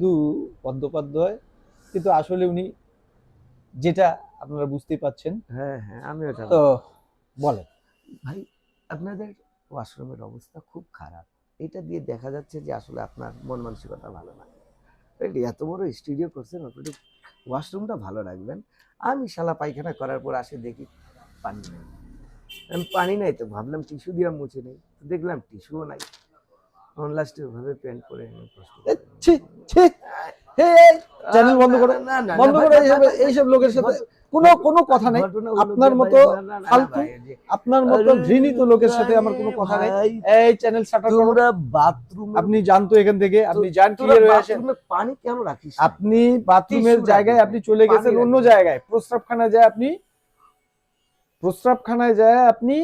শুধু বন্দ্যোপাধ্যায়, কিন্তু আসলে উনি যেটা আপনারা বুঝতেই পাচ্ছেন। হ্যাঁ হ্যাঁ, আমিও তো বলেন ভাই, আপনাদের ওয়াশরুমের অবস্থা খুব খারাপ। এটা দিয়ে দেখা যাচ্ছে যে আসলে আপনার মন মানসিকতা ভালো না। এত বড় স্টুডিও করছেন, আপনি ওয়াশরুমটা ভালো রাখবেন। আমি শালা পায়খানা করার পর আসে দেখি পানি নেই। পানি নাই তো ভাবলাম টিস্যু দিয়ে মুছে নেই, দেখলাম টিস্যুও নাই। লাস্টে ওভাবে প্যান্ট পরে চ্যানেল বন্ধ করো, বন্ধ করো। এইসব লোকের সাথে কোনো কোনো কথা নেই। আপনার মতো ফালতু, আপনার মতো ঘৃণিত লোকের সাথে আমার কোনো কথা নেই। এই চ্যানেল শাটার করো। বাথরুম আপনি জানতো এখান থেকে, আপনি যান ক্লিয়ার হয়ে আসেন। পানি কেন রাখিস? আপনি বাথরুমের জায়গায় আপনি চলে গেছেন অন্য জায়গায়, প্রস্রাবখানায় যায় আপনি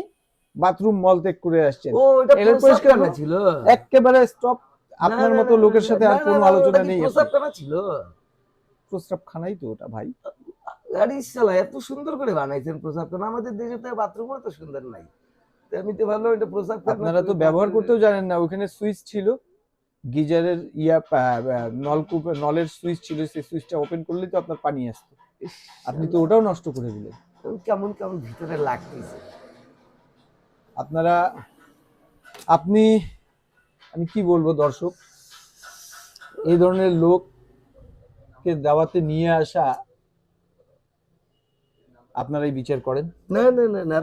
বাথরুম মল ত্যাগ করে আসছেন। এটা পরিষ্কার ছিল একেবারে স্টপ। আপনার মতো লোকের সাথে আর কোনো আলোচনা নেই। প্রস্রাবখানা ছিল, প্রস্রাবখানাই তো ওটা ভাই। গাড়ি চালা এত সুন্দর করে বানাইছেন প্রস্রাবখানা। আমাদের দেশে তো বাথরুমও তো সুন্দর নাই। আমি তো ভাবলাম এটা প্রস্রাবখানা। আপনারা তো ব্যবহার করতেও জানেন না। ওখানে সুইচ ছিল, গিজারের নলকূপের নলের সুইচ ছিল, সেই সুইচটা ওপেন করলেই তো আপনার পানি আসতো। আপনি তো ওটাও নষ্ট করে দিলেন। কেমন কেমন ভিতরে লাগতেছে। আমি কি বলবো দর্শক, এই ধরনের লোককে দাওয়াতে নিয়ে আসা আপনারাই বিচার করেন। না না না না।